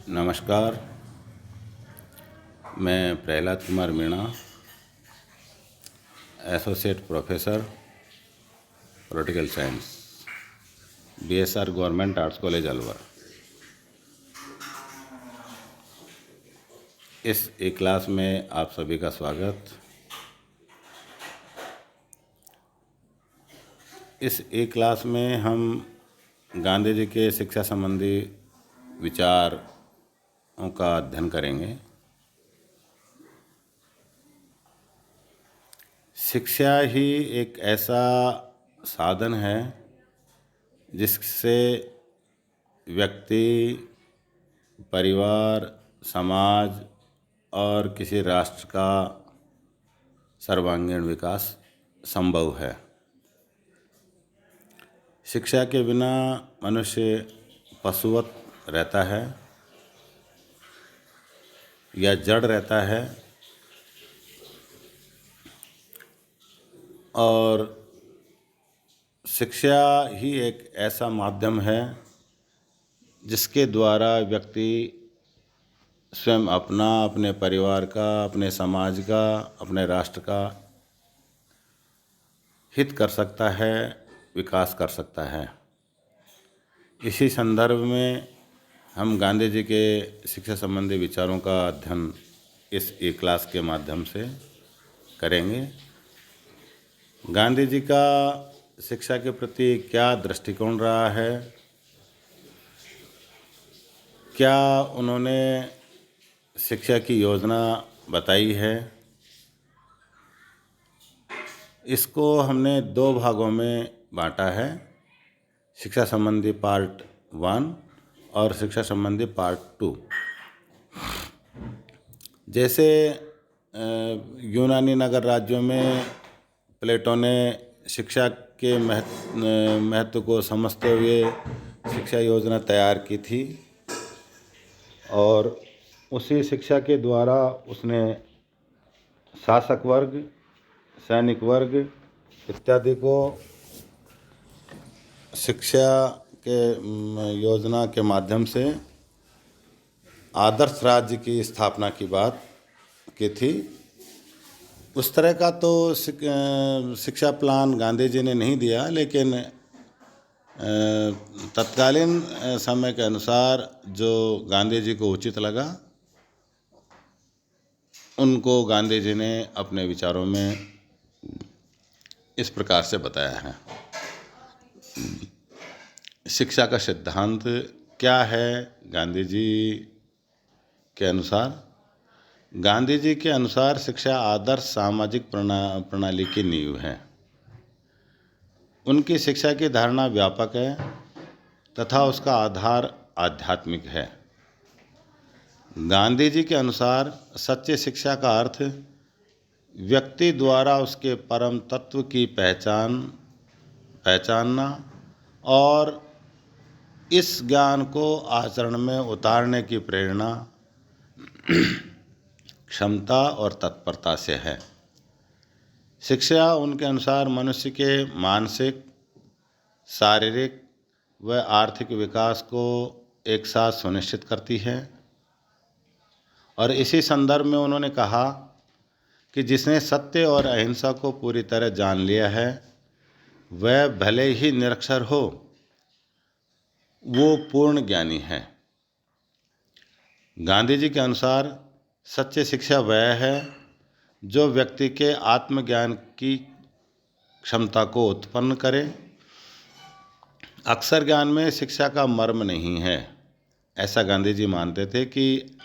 नमस्कार। मैं Prahlad Kumar Meena, associate professor political science, BSR government arts college Alwar. इस ई क्लास में आप सभी का स्वागत। इस ई क्लास में हम गांधी जी के शिक्षा संबंधी विचारों का अध्ययन करेंगे। शिक्षा ही एक ऐसा साधन है जिससे व्यक्ति, परिवार, समाज और किसी राष्ट्र का सर्वांगीण विकास संभव है। शिक्षा के बिना मनुष्य पशुवत रहता है या जड़ रहता है, और शिक्षा ही एक ऐसा माध्यम है जिसके द्वारा व्यक्ति स्वयं अपना, अपने परिवार का, अपने समाज का, अपने राष्ट्र का हित कर सकता है, विकास कर सकता है। इसी संदर्भ में हम गांधी जी के शिक्षा संबंधी विचारों का अध्ययन इस ई क्लास के माध्यम से करेंगे। गांधी जी का शिक्षा के प्रति क्या दृष्टिकोण रहा है, क्या उन्होंने शिक्षा की योजना बताई है, इसको हमने दो भागों में बांटा है। शिक्षा संबंधी पार्ट 1 और शिक्षा संबंधी पार्ट 2। जैसे यूनानी नगर राज्यों में प्लेटो ने शिक्षा के महत्व को समझते हुए शिक्षा योजना तैयार की थी, और उसी शिक्षा के द्वारा उसने शासक वर्ग, सैनिक वर्ग इत्यादि को शिक्षा के योजना के माध्यम से आदर्श राज्य की स्थापना की बात की थी। उस तरह का तो शिक्षा प्लान गांधी जी ने नहीं दिया, लेकिन तत्कालीन समय के अनुसार जो गांधी जी को उचित लगा उनको गांधी जी ने अपने विचारों में इस प्रकार से बताया है। शिक्षा का सिद्धांत क्या है गांधी जी के अनुसार? गांधी जी के अनुसार शिक्षा आदर्श सामाजिक प्रणाली की नींव है। उनकी शिक्षा की धारणा व्यापक है तथा उसका आधार आध्यात्मिक है। गांधी जी के अनुसार सच्ची शिक्षा का अर्थ व्यक्ति द्वारा उसके परम तत्व की पहचानना और इस ज्ञान को आचरण में उतारने की प्रेरणा, क्षमता और तत्परता से है। शिक्षा उनके अनुसार मनुष्य के मानसिक, शारीरिक व आर्थिक विकास को एक साथ सुनिश्चित करती है। और इसी संदर्भ में उन्होंने कहा कि जिसने सत्य और अहिंसा को पूरी तरह जान लिया है वह भले ही निरक्षर हो, वो पूर्ण ज्ञानी है। गांधी जी के अनुसार सच्ची शिक्षा वह है जो व्यक्ति के आत्मज्ञान की क्षमता को उत्पन्न करे। अक्सर ज्ञान में शिक्षा का मर्म नहीं है। ऐसा गांधी जी मानते थे कि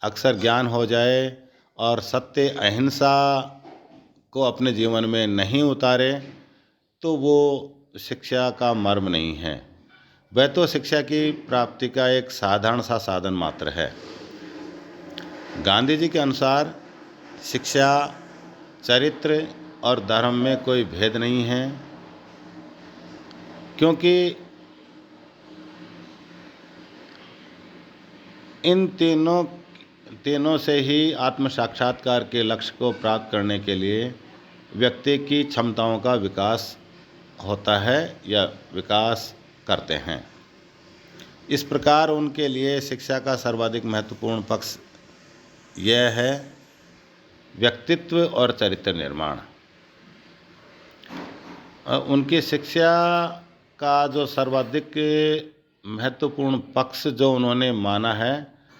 अक्सर ज्ञान हो जाए और सत्य, अहिंसा को अपने जीवन में नहीं उतारे तो वो शिक्षा का मर्म नहीं है। वह तो शिक्षा की प्राप्ति का एक साधारण सा साधन मात्र है। गांधी जी के अनुसार शिक्षा, चरित्र और धर्म में कोई भेद नहीं है, क्योंकि इन तीनों से ही आत्म साक्षात्कार के लक्ष्य को प्राप्त करने के लिए व्यक्ति की क्षमताओं का विकास होता है या विकास करते हैं। इस प्रकार उनके लिए शिक्षा का सर्वाधिक महत्वपूर्ण पक्ष यह है व्यक्तित्व और चरित्र निर्माण। उनकी शिक्षा का जो सर्वाधिक महत्वपूर्ण पक्ष जो उन्होंने माना है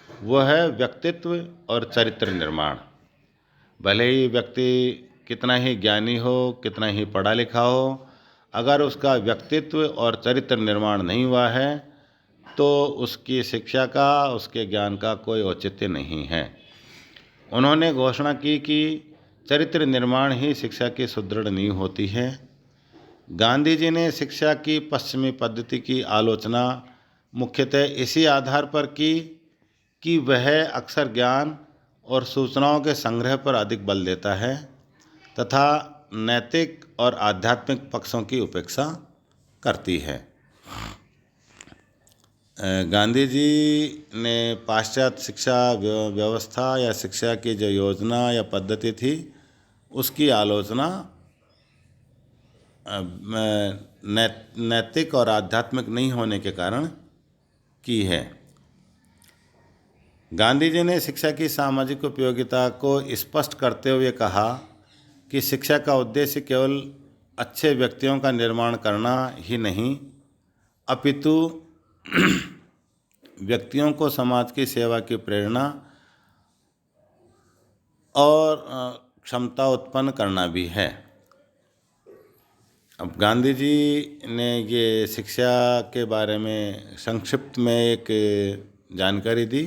वह है व्यक्तित्व और चरित्र निर्माण। भले ही व्यक्ति कितना ही ज्ञानी हो, कितना ही पढ़ा लिखा हो, अगर उसका व्यक्तित्व और चरित्र निर्माण नहीं हुआ है तो उसकी शिक्षा का, उसके ज्ञान का कोई औचित्य नहीं है। उन्होंने घोषणा की कि चरित्र निर्माण ही शिक्षा की सुदृढ़ नींव होती है। गांधी जी ने शिक्षा की पश्चिमी पद्धति की आलोचना मुख्यतः इसी आधार पर की कि वह अक्सर ज्ञान और सूचनाओं के संग्रह पर अधिक बल देता है तथा नैतिक और आध्यात्मिक पक्षों की उपेक्षा करती है। गांधी जी ने पाश्चात्य शिक्षा व्यवस्था या शिक्षा की जो योजना या पद्धति थी उसकी आलोचना नैतिक और आध्यात्मिक नहीं होने के कारण की है। गांधी जी ने शिक्षा की सामाजिक उपयोगिता को स्पष्ट करते हुए कहा कि शिक्षा का उद्देश्य केवल अच्छे व्यक्तियों का निर्माण करना ही नहीं, अपितु व्यक्तियों को समाज की सेवा की प्रेरणा और क्षमता उत्पन्न करना भी है। अब गांधी जी ने ये शिक्षा के बारे में संक्षिप्त में एक जानकारी दी।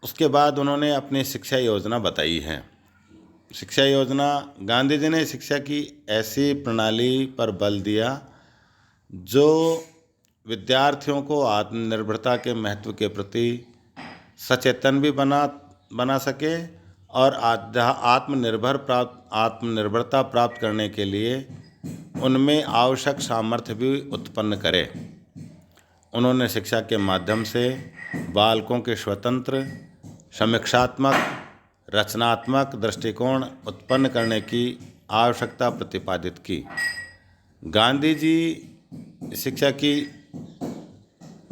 उसके बाद उन्होंने अपनी शिक्षा योजना बताई है। शिक्षा योजना, गांधी जी ने शिक्षा की ऐसी प्रणाली पर बल दिया जो विद्यार्थियों को आत्मनिर्भरता के महत्व के प्रति सचेतन भी बना सके और आत्मनिर्भरता प्राप्त करने के लिए उनमें आवश्यक सामर्थ्य भी उत्पन्न करे। उन्होंने शिक्षा के माध्यम से बालकों के स्वतंत्र, समीक्षात्मक, रचनात्मक दृष्टिकोण उत्पन्न करने की आवश्यकता प्रतिपादित की। गांधी जी शिक्षा की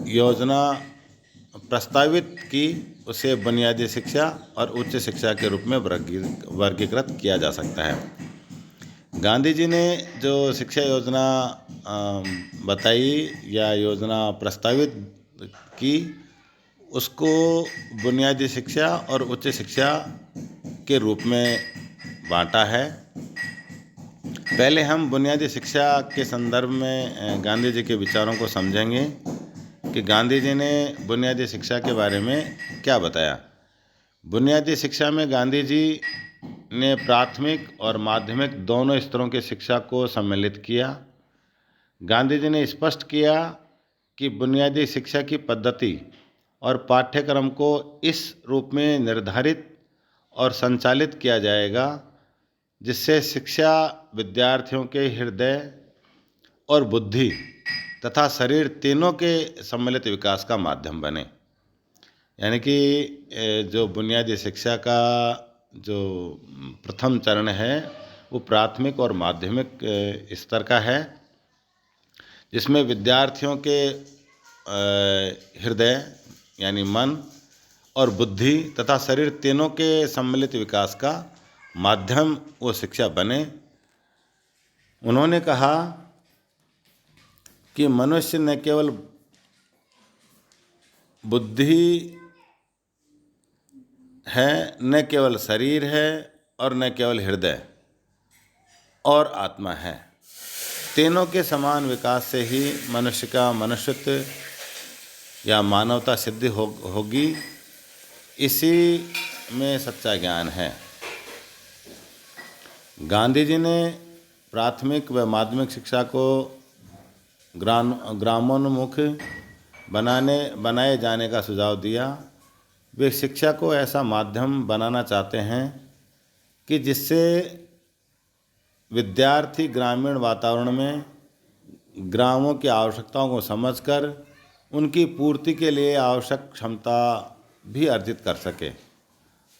योजना प्रस्तावित की, उसे बुनियादी शिक्षा और उच्च शिक्षा के रूप में वर्गीकृत किया जा सकता है। गांधी जी ने जो शिक्षा योजना बताई या योजना प्रस्तावित की उसको बुनियादी शिक्षा और उच्च शिक्षा के रूप में बांटा है। पहले हम बुनियादी शिक्षा के संदर्भ में गांधी जी के विचारों को समझेंगे कि गांधी जी ने बुनियादी शिक्षा के बारे में क्या बताया। बुनियादी शिक्षा में गांधी जी ने प्राथमिक और माध्यमिक दोनों स्तरों की शिक्षा को सम्मिलित किया। गांधी जी ने स्पष्ट किया कि बुनियादी शिक्षा की पद्धति और पाठ्यक्रम को इस रूप में निर्धारित और संचालित किया जाएगा जिससे शिक्षा विद्यार्थियों के हृदय और बुद्धि तथा शरीर तीनों के सम्मिलित विकास का माध्यम बने। यानी कि जो बुनियादी शिक्षा का जो प्रथम चरण है वो प्राथमिक और माध्यमिक स्तर का है, जिसमें विद्यार्थियों के हृदय यानी मन और बुद्धि तथा शरीर तीनों के सम्मिलित विकास का माध्यम वो शिक्षा बने। उन्होंने कहा कि मनुष्य न केवल बुद्धि है, न केवल शरीर है और न केवल हृदय और आत्मा है। तीनों के समान विकास से ही मनुष्य का मनुष्यत्व या मानवता सिद्धि होगी। इसी में सच्चा ज्ञान है। गांधी जी ने प्राथमिक व माध्यमिक शिक्षा को ग्रामोन्मुख बनाए जाने का सुझाव दिया। वे शिक्षा को ऐसा माध्यम बनाना चाहते हैं कि जिससे विद्यार्थी ग्रामीण वातावरण में ग्रामों की आवश्यकताओं को समझकर उनकी पूर्ति के लिए आवश्यक क्षमता भी अर्जित कर सके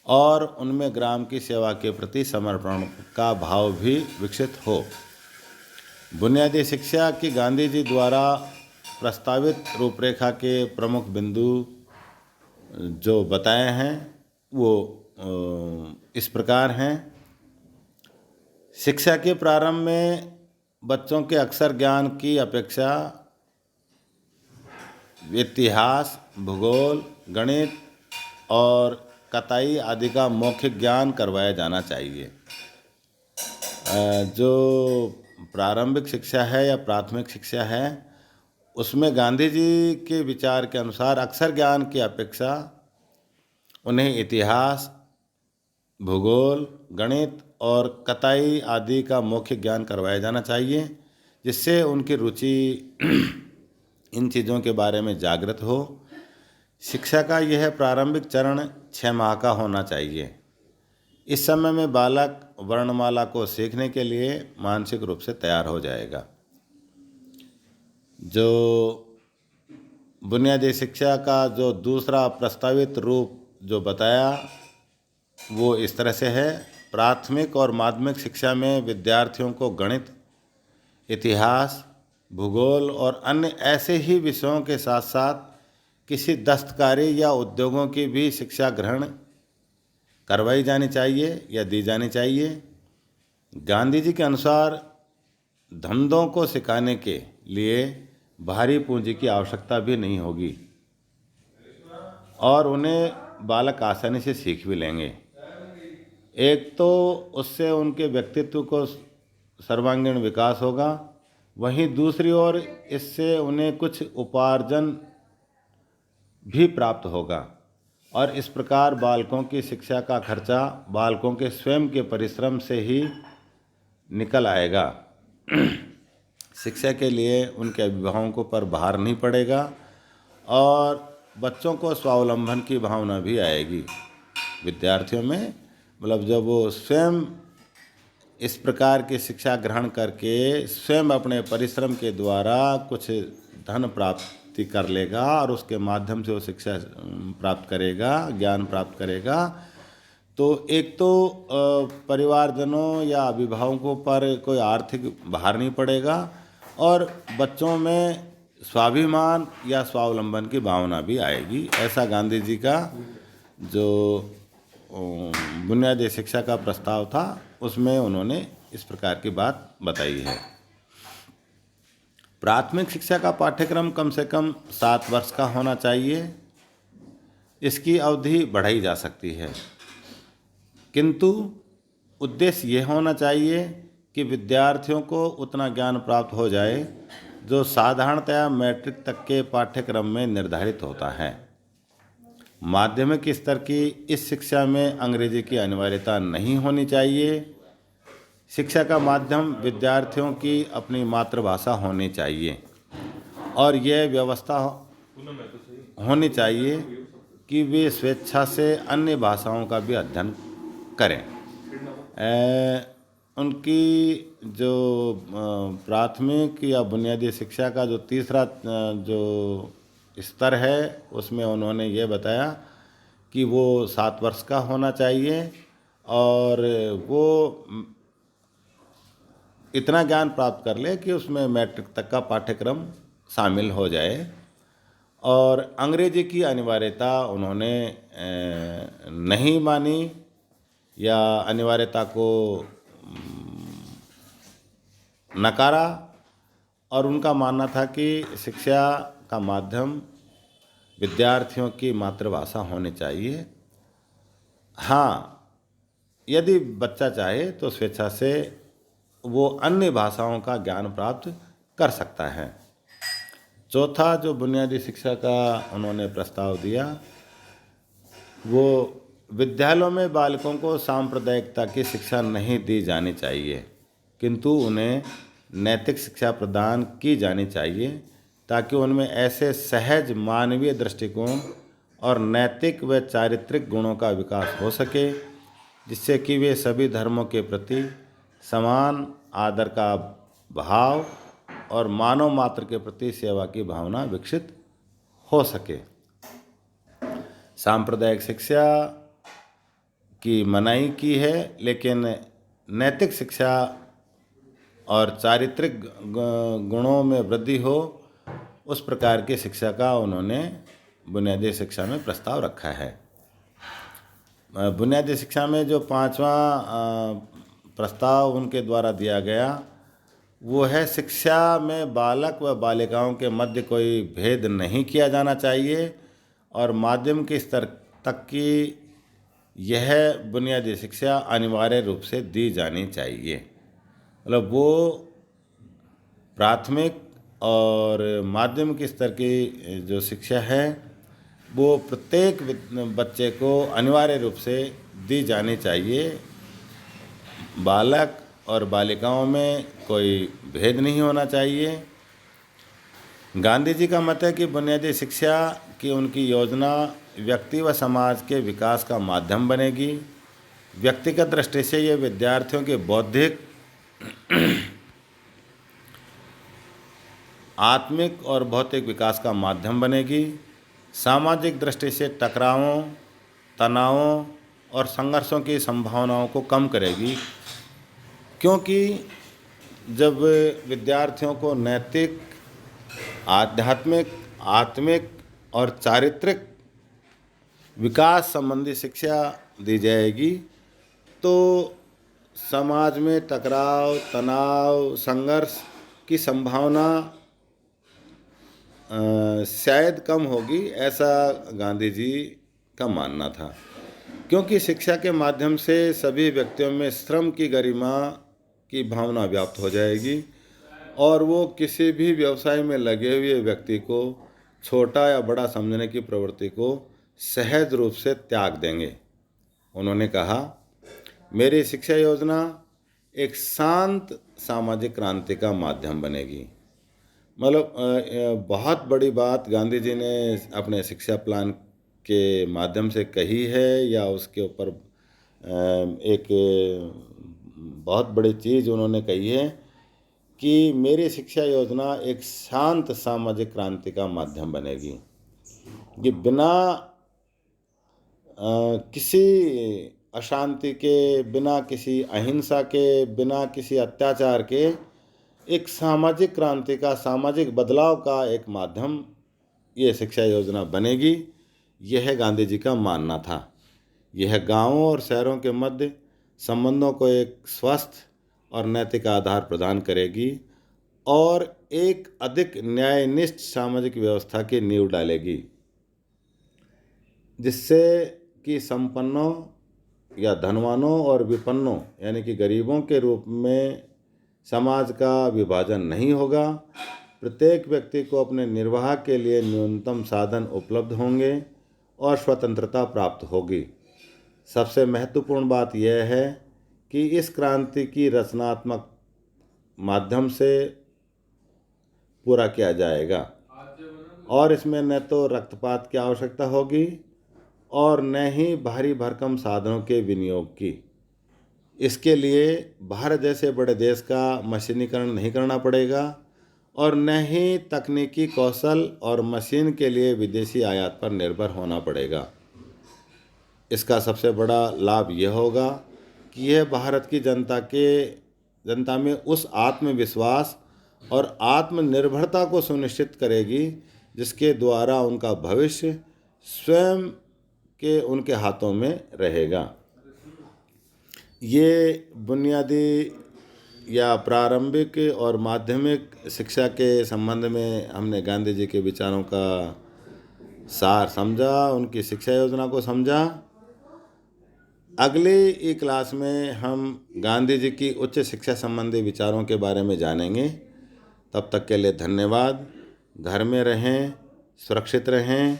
और उनमें ग्राम की सेवा के प्रति समर्पण का भाव भी विकसित हो। बुनियादी शिक्षा की गांधी जी द्वारा प्रस्तावित रूपरेखा के प्रमुख बिंदु जो बताए हैं वो इस प्रकार हैं। शिक्षा के प्रारंभ में बच्चों के अक्षर ज्ञान की अपेक्षा इतिहास, भूगोल, गणित और कताई आदि का मौखिक ज्ञान करवाया जाना चाहिए। जो प्रारंभिक शिक्षा है या प्राथमिक शिक्षा है उसमें गांधी जी के विचार के अनुसार अक्षर ज्ञान की अपेक्षा उन्हें इतिहास, भूगोल, गणित और कताई आदि का मौखिक ज्ञान करवाया जाना चाहिए, जिससे उनकी रुचि इन चीज़ों के बारे में जागृत हो। शिक्षा का यह प्रारंभिक चरण 6 माह का होना चाहिए। इस समय में बालक वर्णमाला को सीखने के लिए मानसिक रूप से तैयार हो जाएगा। जो बुनियादी शिक्षा का जो दूसरा प्रस्तावित रूप जो बताया वो इस तरह से है। प्राथमिक और माध्यमिक शिक्षा में विद्यार्थियों को गणित, इतिहास, भूगोल और अन्य ऐसे ही विषयों के साथ साथ किसी दस्तकारी या उद्योगों की भी शिक्षा ग्रहण करवाई जानी चाहिए या दी जानी चाहिए। गांधी जी के अनुसार धंधों को सिखाने के लिए भारी पूंजी की आवश्यकता भी नहीं होगी और उन्हें बालक आसानी से सीख भी लेंगे। एक तो उससे उनके व्यक्तित्व को सर्वांगीण विकास होगा, वहीं दूसरी ओर इससे उन्हें कुछ उपार्जन भी प्राप्त होगा और इस प्रकार बालकों की शिक्षा का खर्चा बालकों के स्वयं के परिश्रम से ही निकल आएगा। शिक्षा के लिए उनके अभिभावकों पर भार नहीं पड़ेगा और बच्चों को स्वावलंबन की भावना भी आएगी विद्यार्थियों में। मतलब जब वो स्वयं इस प्रकार की शिक्षा ग्रहण करके स्वयं अपने परिश्रम के द्वारा कुछ धन प्राप्ति कर लेगा और उसके माध्यम से वो शिक्षा प्राप्त करेगा, ज्ञान प्राप्त करेगा, तो एक तो परिवारजनों या अभिभावकों पर कोई आर्थिक भार नहीं पड़ेगा और बच्चों में स्वाभिमान या स्वावलंबन की भावना भी आएगी। ऐसा गांधी जी का जो बुनियादी शिक्षा का प्रस्ताव था उसमें उन्होंने इस प्रकार की बात बताई है। प्राथमिक शिक्षा का पाठ्यक्रम कम से कम 7 वर्ष का होना चाहिए। इसकी अवधि बढ़ाई जा सकती है, किंतु उद्देश्य यह होना चाहिए कि विद्यार्थियों को उतना ज्ञान प्राप्त हो जाए जो साधारणतया मैट्रिक तक के पाठ्यक्रम में निर्धारित होता है। माध्यमिक स्तर की इस शिक्षा में अंग्रेजी की अनिवार्यता नहीं होनी चाहिए। शिक्षा का माध्यम विद्यार्थियों की अपनी मातृभाषा होनी चाहिए और यह व्यवस्था होनी चाहिए कि वे स्वेच्छा से अन्य भाषाओं का भी अध्ययन करें। उनकी जो प्राथमिक या बुनियादी शिक्षा का जो तीसरा जो स्तर है उसमें उन्होंने ये बताया कि वो 7 वर्ष का होना चाहिए और वो इतना ज्ञान प्राप्त कर ले कि उसमें मैट्रिक तक का पाठ्यक्रम शामिल हो जाए और अंग्रेजी की अनिवार्यता उन्होंने नहीं मानी या अनिवार्यता को नकारा और उनका मानना था कि शिक्षा का माध्यम विद्यार्थियों की मातृभाषा होनी चाहिए। हाँ, यदि बच्चा चाहे तो स्वेच्छा से वो अन्य भाषाओं का ज्ञान प्राप्त कर सकता है। चौथा जो बुनियादी शिक्षा का उन्होंने प्रस्ताव दिया वो विद्यालयों में बालकों को सांप्रदायिकता की शिक्षा नहीं दी जानी चाहिए, किंतु उन्हें नैतिक शिक्षा प्रदान की जानी चाहिए ताकि उनमें ऐसे सहज मानवीय दृष्टिकोण और नैतिक व चारित्रिक गुणों का विकास हो सके जिससे कि वे सभी धर्मों के प्रति समान आदर का भाव और मानव मात्र के प्रति सेवा की भावना विकसित हो सके। सांप्रदायिक शिक्षा की मनाही की है, लेकिन नैतिक शिक्षा और चारित्रिक गुणों में वृद्धि हो उस प्रकार की शिक्षा का उन्होंने बुनियादी शिक्षा में प्रस्ताव रखा है। बुनियादी शिक्षा में जो पांचवा प्रस्ताव उनके द्वारा दिया गया वो है, शिक्षा में बालक व बालिकाओं के मध्य कोई भेद नहीं किया जाना चाहिए और माध्यम के स्तर तक की यह बुनियादी शिक्षा अनिवार्य रूप से दी जानी चाहिए। मतलब वो प्राथमिक और माध्यमिक स्तर की जो शिक्षा है वो प्रत्येक बच्चे को अनिवार्य रूप से दी जानी चाहिए। बालक और बालिकाओं में कोई भेद नहीं होना चाहिए। गांधी जी का मत है कि बुनियादी शिक्षा की उनकी योजना व्यक्ति व समाज के विकास का माध्यम बनेगी। व्यक्तिगत दृष्टि से ये विद्यार्थियों के बौद्धिक, आत्मिक और भौतिक विकास का माध्यम बनेगी। सामाजिक दृष्टि से टकरावों, तनावों और संघर्षों की संभावनाओं को कम करेगी, क्योंकि जब विद्यार्थियों को नैतिक, आध्यात्मिक, आत्मिक और चारित्रिक विकास संबंधी शिक्षा दी जाएगी तो समाज में टकराव, तनाव, संघर्ष की संभावना शायद कम होगी, ऐसा गांधी जी का मानना था। क्योंकि शिक्षा के माध्यम से सभी व्यक्तियों में श्रम की गरिमा की भावना व्याप्त हो जाएगी और वो किसी भी व्यवसाय में लगे हुए व्यक्ति को छोटा या बड़ा समझने की प्रवृत्ति को सहज रूप से त्याग देंगे। उन्होंने कहा, मेरी शिक्षा योजना एक शांत सामाजिक क्रांति का माध्यम बनेगी। मतलब बहुत बड़ी बात गांधी जी ने अपने शिक्षा प्लान के माध्यम से कही है, या उसके ऊपर एक बहुत बड़ी चीज़ उन्होंने कही है कि मेरी शिक्षा योजना एक शांत सामाजिक क्रांति का माध्यम बनेगी। कि बिना किसी अशांति के, बिना किसी अहिंसा के, बिना किसी अत्याचार के एक सामाजिक क्रांति का, सामाजिक बदलाव का एक माध्यम ये शिक्षा योजना बनेगी। यह गांधी जी का मानना था। यह गांवों और शहरों के मध्य संबंधों को एक स्वस्थ और नैतिक आधार प्रदान करेगी और एक अधिक न्यायनिष्ठ सामाजिक व्यवस्था की नींव डालेगी, जिससे कि संपन्नों या धनवानों और विपन्नों यानी कि गरीबों के रूप में समाज का विभाजन नहीं होगा। प्रत्येक व्यक्ति को अपने निर्वाह के लिए न्यूनतम साधन उपलब्ध होंगे और स्वतंत्रता प्राप्त होगी। सबसे महत्वपूर्ण बात यह है कि इस क्रांति की रचनात्मक माध्यम से पूरा किया जाएगा और इसमें न तो रक्तपात की आवश्यकता होगी और न ही भारी भरकम साधनों के विनियोग की। इसके लिए भारत जैसे बड़े देश का मशीनीकरण नहीं करना पड़ेगा और न ही तकनीकी कौशल और मशीन के लिए विदेशी आयात पर निर्भर होना पड़ेगा। इसका सबसे बड़ा लाभ यह होगा कि यह भारत की जनता में उस आत्मविश्वास और आत्मनिर्भरता को सुनिश्चित करेगी जिसके द्वारा उनका भविष्य स्वयं के उनके हाथों में रहेगा। ये बुनियादी या प्रारंभिक और माध्यमिक शिक्षा के संबंध में हमने गांधी जी के विचारों का सार समझा, उनकी शिक्षा योजना को समझा। अगली क्लास में हम गांधी जी की उच्च शिक्षा संबंधी विचारों के बारे में जानेंगे। तब तक के लिए धन्यवाद। घर में रहें, सुरक्षित रहें।